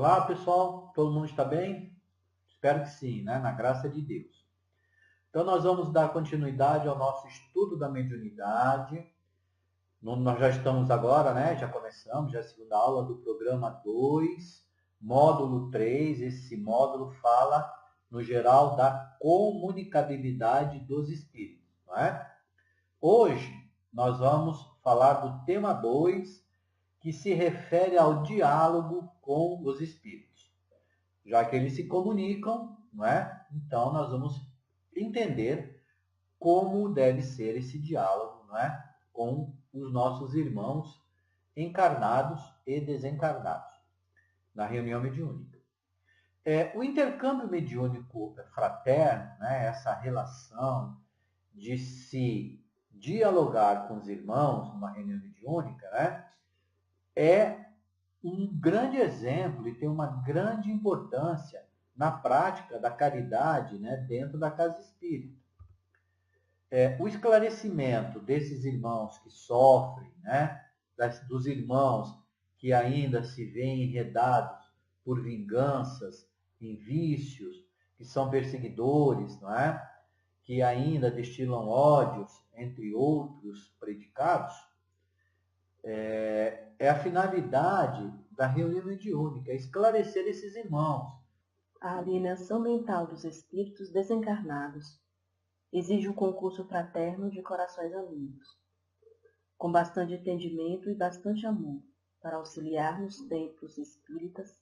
Olá, pessoal. Todo mundo está bem? Espero que sim, né? Na graça de Deus. Então, nós vamos dar continuidade ao nosso estudo da mediunidade. Nós já estamos agora, né? Já começamos, já é a segunda aula do programa 2, módulo 3. Esse módulo fala, no geral, da comunicabilidade dos espíritos, não é? Hoje, nós vamos falar do tema 2, que se refere ao diálogo com os espíritos. Já que eles se comunicam, não é? Então nós vamos entender como deve ser esse diálogo, não é? Com os nossos irmãos encarnados e desencarnados na reunião mediúnica. O intercâmbio mediúnico fraterno, né? Essa relação de se dialogar com os irmãos numa reunião mediúnica, né? É um grande exemplo e tem uma grande importância na prática da caridade, né, dentro da casa espírita. O esclarecimento desses irmãos que sofrem, né, dos irmãos que ainda se veem enredados por vinganças, em vícios, que são perseguidores, não é? Que ainda destilam ódios, entre outros predicados, é a finalidade da reunião mediúnica, esclarecer esses irmãos. A alienação mental dos espíritos desencarnados exige um concurso fraterno de corações amigos, com bastante entendimento e bastante amor, para auxiliar nos templos espíritas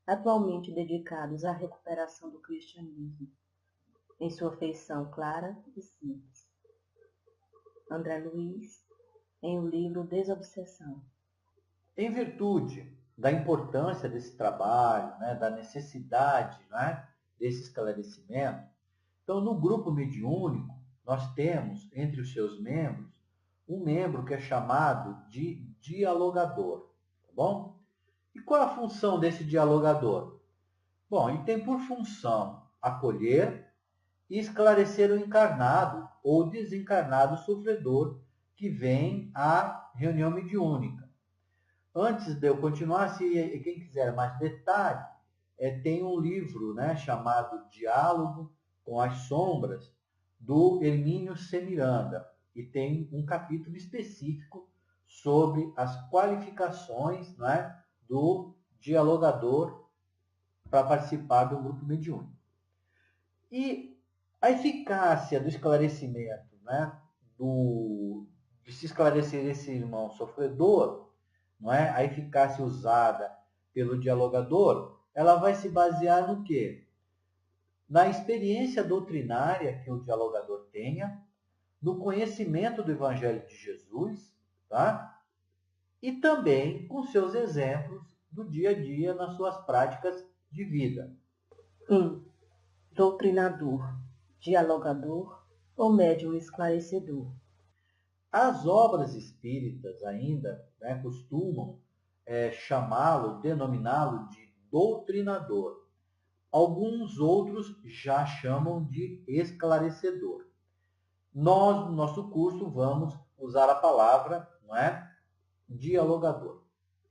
atualmente dedicados à recuperação do cristianismo, em sua feição clara e simples. André Luiz, em o livro Desobsessão. Em virtude da importância desse trabalho, né, da necessidade, né, desse esclarecimento, então no grupo mediúnico nós temos entre os seus membros um membro que é chamado de dialogador, tá bom? E qual é a função desse dialogador? Bom, ele tem por função acolher e esclarecer o encarnado ou desencarnado sofredor que vem à reunião mediúnica. Antes de eu continuar, se quem quiser mais detalhe, tem um livro, né, chamado Diálogo com as Sombras, do Hermínio C. Miranda, e tem um capítulo específico sobre as qualificações, né, do dialogador para participar do grupo mediúnico. E a eficácia do esclarecimento, né, de se esclarecer esse irmão sofredor, não é? A eficácia usada pelo dialogador, ela vai se basear no quê? Na experiência doutrinária que o dialogador tenha, no conhecimento do Evangelho de Jesus, tá? E também com seus exemplos do dia a dia nas suas práticas de vida. 1. Doutrinador, dialogador ou médium esclarecedor. As obras espíritas ainda, né, costumam chamá-lo, denominá-lo de doutrinador. Alguns outros já chamam de esclarecedor. Nós, no nosso curso, vamos usar a palavra, não é, dialogador.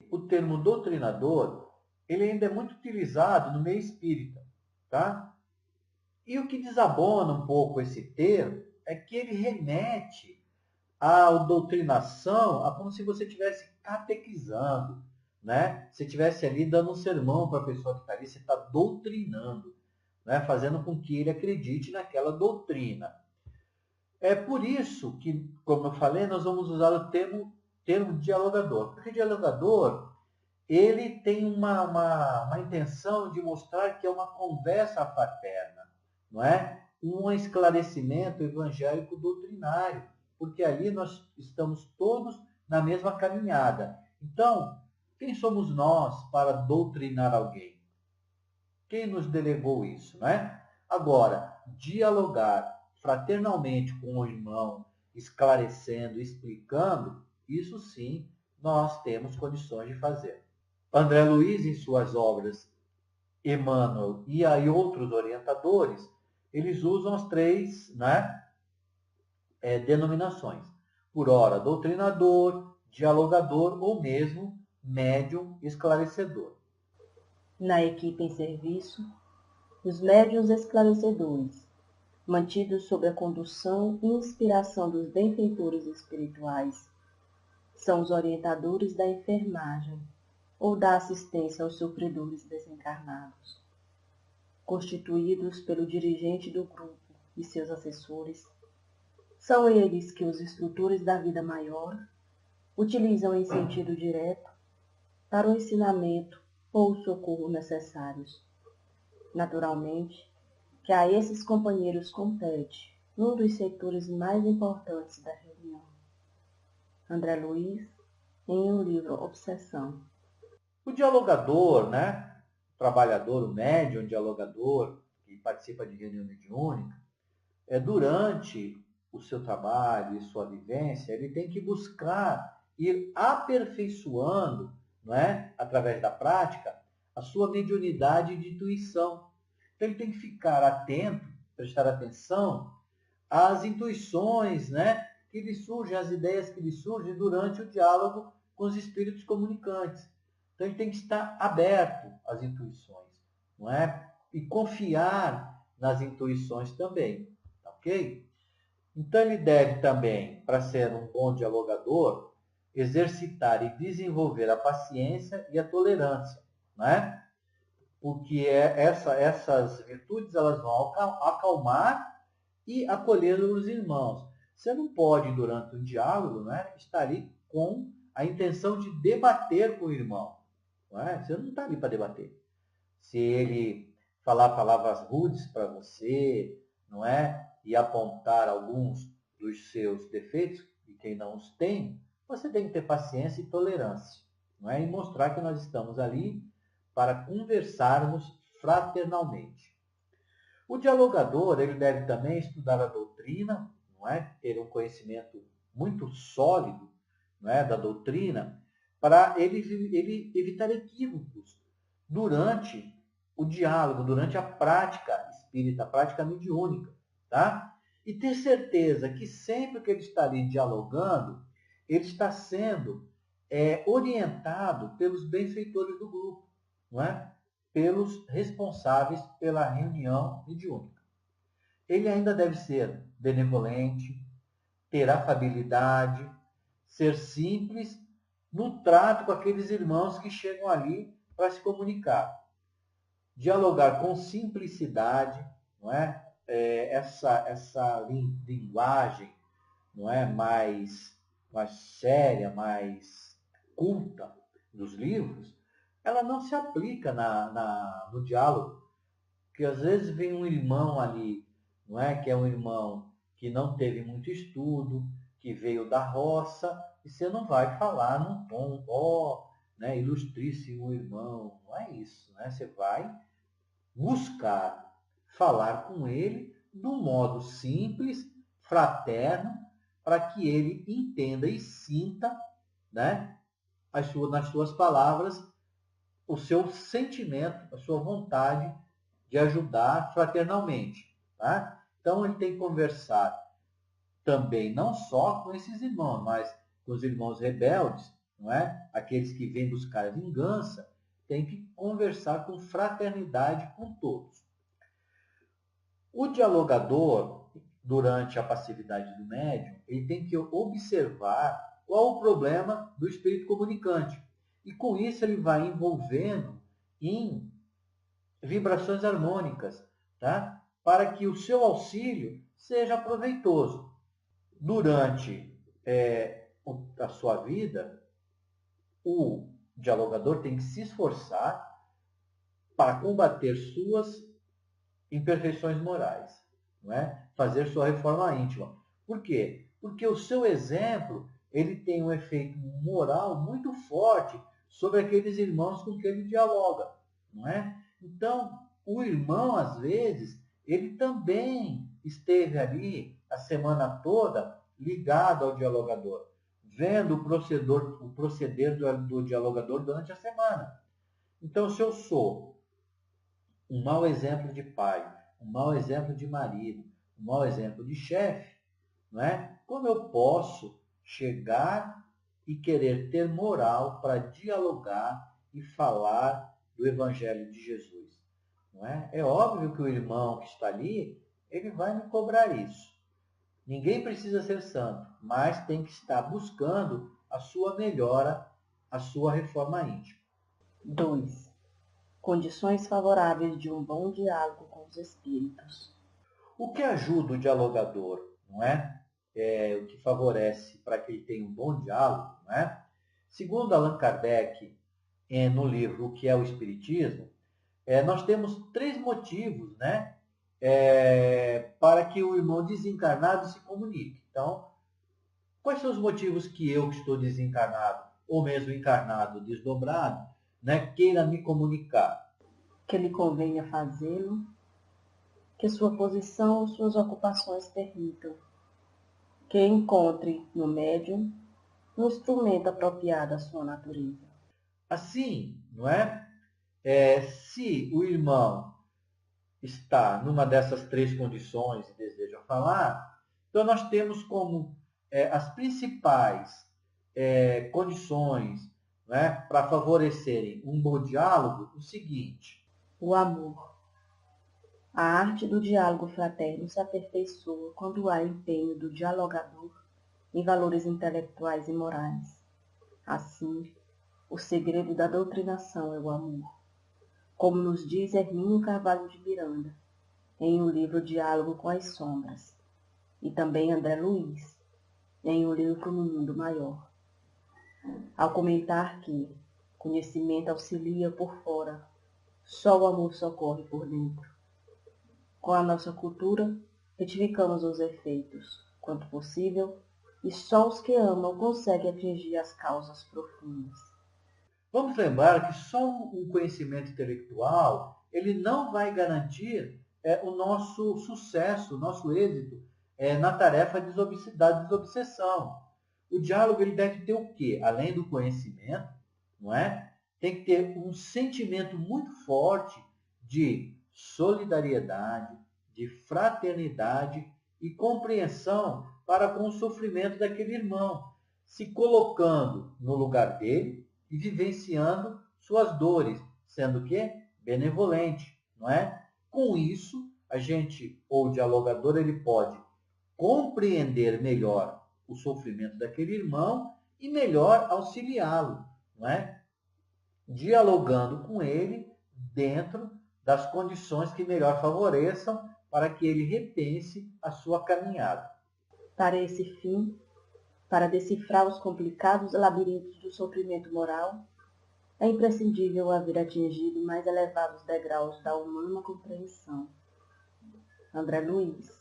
O termo doutrinador, ele ainda é muito utilizado no meio espírita, tá? E o que desabona um pouco esse termo é que ele remete à doutrinação a como se você estivesse catequizando, né? Você estivesse ali dando um sermão para a pessoa que está ali, você está doutrinando, né? Fazendo com que ele acredite naquela doutrina. É por isso que, como eu falei, nós vamos usar o termo dialogador. Porque dialogador, ele tem uma intenção de mostrar que é uma conversa fraterna, não é? Um esclarecimento evangélico doutrinário, porque ali nós estamos todos na mesma caminhada. Então, quem somos nós para doutrinar alguém? Quem nos delegou isso, não é? Agora, dialogar fraternalmente com o irmão, esclarecendo, explicando, isso sim nós temos condições de fazer. André Luiz, em suas obras Emmanuel e aí outros orientadores, eles usam as três, né, denominações. Por ora, doutrinador, dialogador ou mesmo médium esclarecedor. Na equipe em serviço, os médiuns esclarecedores, mantidos sob a condução e inspiração dos benfeitores espirituais, são os orientadores da enfermagem ou da assistência aos sofredores desencarnados. Constituídos pelo dirigente do grupo e seus assessores, são eles que os instrutores da vida maior utilizam em sentido direto para o ensinamento ou o socorro necessários. Naturalmente, que a esses companheiros compete um dos setores mais importantes da reunião. André Luiz, em um livro Obsessão. O dialogador, né? O trabalhador, o médium dialogador, que participa de reunião mediúnica, durante o seu trabalho e sua vivência, ele tem que buscar ir aperfeiçoando, não é? Através da prática, a sua mediunidade de intuição. Então ele tem que ficar atento, prestar atenção às intuições, né? Que lhe surgem, às ideias que lhe surgem durante o diálogo com os espíritos comunicantes. Então ele tem que estar aberto às intuições, não é? E confiar nas intuições também, tá ok? Então ele deve também, para ser um bom dialogador, exercitar e desenvolver a paciência e a tolerância, não é? Porque essas virtudes elas vão acalmar e acolher os irmãos. Você não pode, durante um diálogo, né, estar ali com a intenção de debater com o irmão. Não é? Você não está ali para debater. Se ele falar palavras rudes para você, não é? E apontar alguns dos seus defeitos, e quem não os tem, você tem que ter paciência e tolerância, não é? E mostrar que nós estamos ali para conversarmos fraternalmente. O dialogador, ele deve também estudar a doutrina, não é? Ter um conhecimento muito sólido, não é? Da doutrina, para ele evitar equívocos durante o diálogo, durante a prática espírita, a prática mediúnica, tá? E ter certeza que sempre que ele está ali dialogando, ele está sendo orientado pelos benfeitores do grupo, não é? Pelos responsáveis pela reunião mediúnica. Ele ainda deve ser benevolente, ter afabilidade, ser simples no trato com aqueles irmãos que chegam ali para se comunicar. Dialogar com simplicidade, não é? Essa linguagem, não é? Mais séria, mais culta dos livros, ela não se aplica no diálogo. Porque às vezes vem um irmão ali, não é? Que é um irmão que não teve muito estudo, que veio da roça, e você não vai falar num tom, né, ilustríssimo irmão, não é isso, né? Você vai buscar falar com ele de um modo simples, fraterno, para que ele entenda e sinta, né, nas suas palavras, o seu sentimento, a sua vontade de ajudar fraternalmente. Tá? Então ele tem que conversar também não só com esses irmãos, mas com os irmãos rebeldes, não é? Aqueles que vêm buscar vingança, tem que conversar com fraternidade com todos. O dialogador, durante a passividade do médium, ele tem que observar qual o problema do espírito comunicante. E com isso ele vai envolvendo em vibrações harmônicas, tá? Para que o seu auxílio seja proveitoso. Durante a sua vida, o dialogador tem que se esforçar para combater suas imperfeições morais, não é? Fazer sua reforma íntima. Por quê? Porque o seu exemplo ele tem um efeito moral muito forte sobre aqueles irmãos com quem ele dialoga, não é? Então, o irmão, às vezes, ele também esteve ali a semana toda ligado ao dialogador, vendo o proceder do dialogador durante a semana. Então, se eu sou um mau exemplo de pai, um mau exemplo de marido, um mau exemplo de chefe, não é? Como eu posso chegar e querer ter moral para dialogar e falar do Evangelho de Jesus. Não é? É óbvio que o irmão que está ali, ele vai me cobrar isso. Ninguém precisa ser santo, mas tem que estar buscando a sua melhora, a sua reforma íntima. 2. Condições favoráveis de um bom diálogo com os espíritos. O que ajuda o dialogador, não é? O que favorece para que ele tenha um bom diálogo, não é? Segundo Allan Kardec, no livro O que é o Espiritismo, nós temos 3 motivos, né? Para que o irmão desencarnado se comunique. Então, quais são os motivos que eu, que estou desencarnado, ou mesmo encarnado, desdobrado, né, queira me comunicar? Que lhe convenha fazê-lo, que sua posição ou suas ocupações permitam, que encontre no médium um instrumento apropriado à sua natureza. Assim, não é? Se o irmão está numa dessas 3 condições e deseja falar, então nós temos como as principais condições, né, para favorecerem um bom diálogo o seguinte: o amor. A arte do diálogo fraterno se aperfeiçoa quando há empenho do dialogador em valores intelectuais e morais. Assim, o segredo da doutrinação é o amor, como nos diz Hermínio Carvalho de Miranda, em o livro Diálogo com as Sombras, e também André Luiz, em o livro No Mundo Maior, ao comentar que conhecimento auxilia por fora, só o amor socorre por dentro. Com a nossa cultura, retificamos os efeitos, quanto possível, e só os que amam conseguem atingir as causas profundas. Vamos lembrar que só o conhecimento intelectual ele não vai garantir o nosso sucesso, o nosso êxito na tarefa da desobsessão. O diálogo ele deve ter o quê? Além do conhecimento, não é? Tem que ter um sentimento muito forte de solidariedade, de fraternidade e compreensão para com o sofrimento daquele irmão, se colocando no lugar dele e vivenciando suas dores, sendo que benevolente, não é? Com isso, a gente, ou o dialogador, ele pode compreender melhor o sofrimento daquele irmão e melhor auxiliá-lo, não é? Dialogando com ele dentro das condições que melhor favoreçam para que ele repense a sua caminhada. Para esse fim, para decifrar os complicados labirintos do sofrimento moral, é imprescindível haver atingido mais elevados degraus da humana compreensão. André Luiz,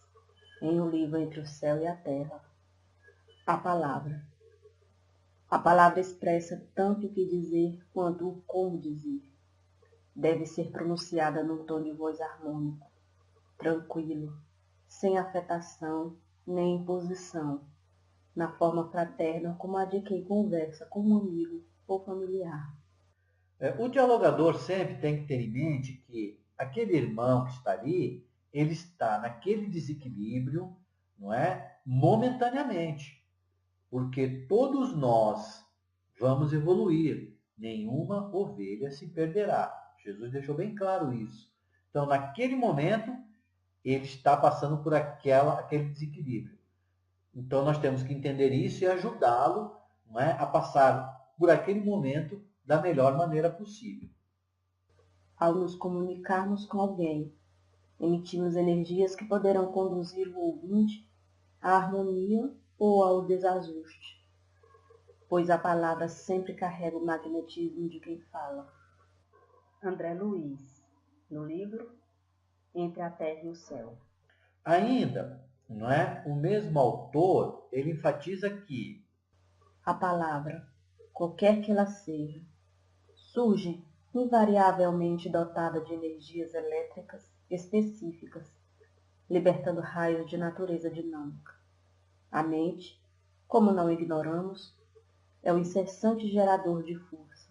em o livro Entre o Céu e a Terra. A palavra. A palavra expressa tanto o que dizer quanto o como dizer. Deve ser pronunciada num tom de voz harmônico, tranquilo, sem afetação nem imposição, na forma fraterna como a de quem conversa com um amigo ou familiar. O dialogador sempre tem que ter em mente que aquele irmão que está ali, ele está naquele desequilíbrio, não é? Momentaneamente. Porque todos nós vamos evoluir, nenhuma ovelha se perderá. Jesus deixou bem claro isso. Então, naquele momento, ele está passando por aquele desequilíbrio. Então, nós temos que entender isso e ajudá-lo, não é, a passar por aquele momento da melhor maneira possível. Ao nos comunicarmos com alguém, emitimos energias que poderão conduzir o ouvinte à harmonia ou ao desajuste, pois a palavra sempre carrega o magnetismo de quem fala. André Luiz, no livro Entre a Terra e o Céu. Ainda, não é? O mesmo autor, ele enfatiza que a palavra, qualquer que ela seja, surge invariavelmente dotada de energias elétricas específicas, libertando raios de natureza dinâmica. A mente, como não ignoramos, é o incessante gerador de força,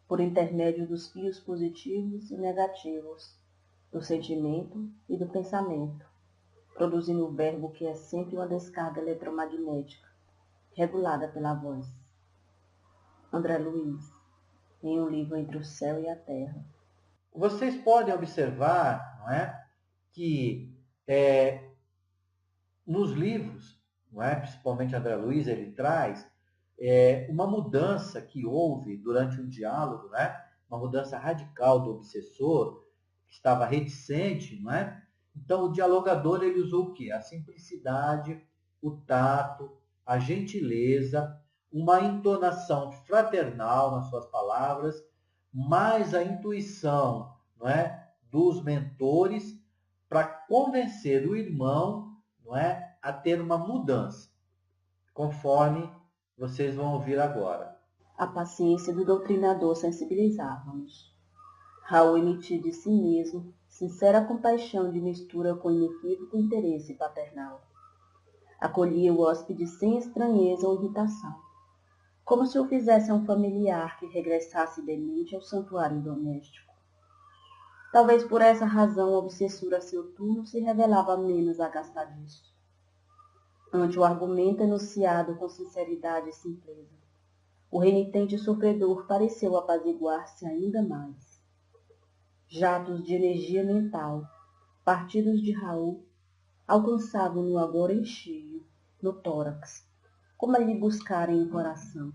por intermédio dos fios positivos e negativos, do sentimento e do pensamento, produzindo o verbo que é sempre uma descarga eletromagnética, regulada pela voz. André Luiz, em um livro entre o céu e a terra. Vocês podem observar, não é, que nos livros, não é, principalmente André Luiz, ele traz uma mudança que houve durante um diálogo, né, uma mudança radical do obsessor, que estava reticente, não é? Então, o dialogador ele usou o quê? A simplicidade, o tato, a gentileza, uma entonação fraternal nas suas palavras, mais a intuição, não é, dos mentores para convencer o irmão, não é, a ter uma mudança, conforme vocês vão ouvir agora. A paciência do doutrinador sensibilizava-nos. Raul emitia de si mesmo sincera compaixão de mistura com inequívoco interesse paternal. Acolhia o hóspede sem estranheza ou irritação, como se o fizesse um familiar que regressasse demente ao santuário doméstico. Talvez por essa razão o obsessor a seu turno se revelava menos agastadiço. Ante o argumento enunciado com sinceridade e simpleza, o renitente sofredor pareceu apaziguar-se ainda mais. Jatos de energia mental, partidos de Raul, alcançavam-no agora em cheio, no tórax, como a lhe buscarem o coração.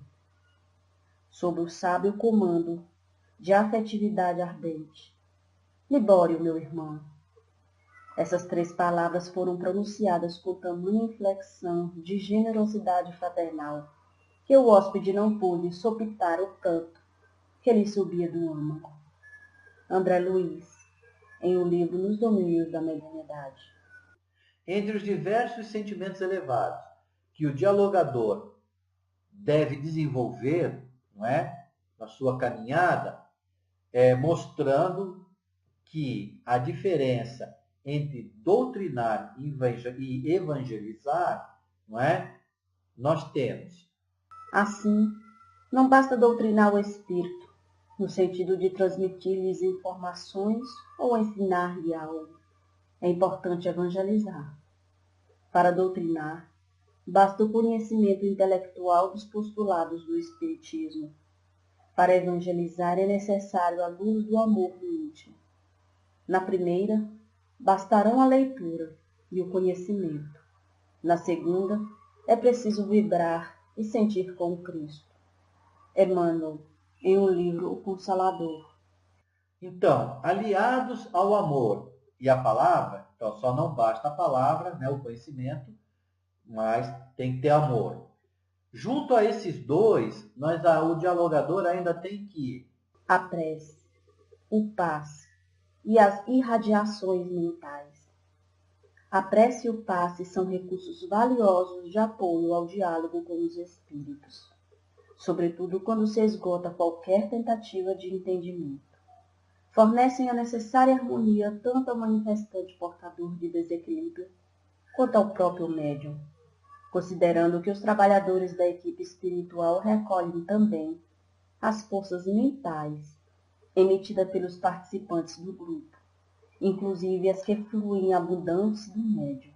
Sob o sábio comando de afetividade ardente, libore-o, meu irmão. Essas 3 palavras foram pronunciadas com tamanha inflexão de generosidade fraternal que o hóspede não pôde sopitar o pranto que lhe subia do âmago. André Luiz, em um livro Nos Domínios da Mediunidade. Entre os diversos sentimentos elevados que o dialogador deve desenvolver, não é, na sua caminhada, mostrando que a diferença entre doutrinar e evangelizar, não é, nós temos. Assim, não basta doutrinar o espírito, no sentido de transmitir-lhes informações ou ensinar-lhe algo. É importante evangelizar. Para doutrinar, basta o conhecimento intelectual dos postulados do Espiritismo. Para evangelizar é necessário a luz do amor no íntimo. Na primeira, bastarão a leitura e o conhecimento. Na segunda, é preciso vibrar e sentir com Cristo. Emmanuel, em um livro O Consolador. Então, aliados ao amor e à palavra, então só não basta a palavra, né, o conhecimento, mas tem que ter amor. Junto a esses dois, o dialogador ainda tem que a prece, o passe e as irradiações mentais. A prece e o passe são recursos valiosos de apoio ao diálogo com os espíritos, sobretudo quando se esgota qualquer tentativa de entendimento. Fornecem a necessária harmonia tanto ao manifestante portador de desequilíbrio quanto ao próprio médium, considerando que os trabalhadores da equipe espiritual recolhem também as forças mentais emitidas pelos participantes do grupo, inclusive as que fluem abundantes do médium.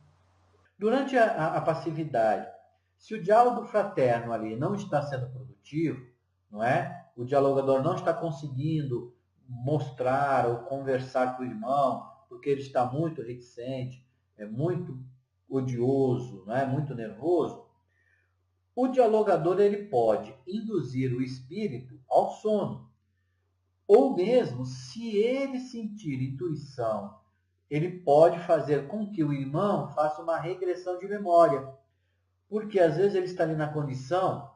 Durante a passividade, se o diálogo fraterno ali não está sendo produtivo, não é? O dialogador não está conseguindo mostrar ou conversar com o irmão, porque ele está muito reticente, é muito odioso, não é? Muito nervoso. O dialogador ele pode induzir o espírito ao sono, ou mesmo, se ele sentir intuição, ele pode fazer com que o irmão faça uma regressão de memória. Porque às vezes ele está ali na condição,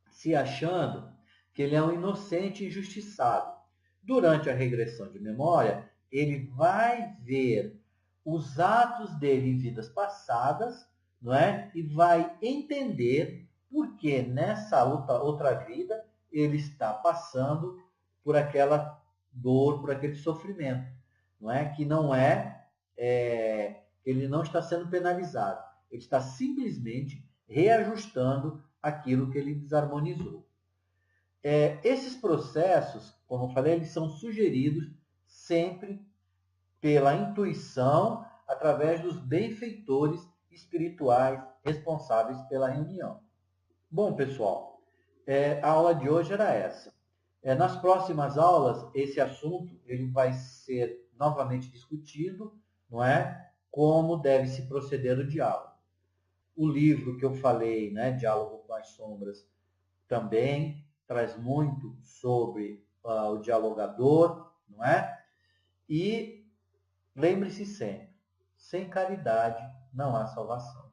se achando que ele é um inocente injustiçado. Durante a regressão de memória, ele vai ver os atos dele em vidas passadas, não é? E vai entender por que nessa outra vida ele está passando por aquela dor, por aquele sofrimento, não é? Que não ele não está sendo penalizado, ele está simplesmente reajustando aquilo que ele desarmonizou. Esses processos, como eu falei, eles são sugeridos sempre pela intuição, através dos benfeitores espirituais responsáveis pela reunião. Bom, pessoal, a aula de hoje era essa. Nas próximas aulas, esse assunto ele vai ser novamente discutido, não é? Como deve se proceder o diálogo. O livro que eu falei, né, Diálogo com as Sombras, também traz muito sobre o dialogador, não é? E lembre-se sempre, sem caridade não há salvação.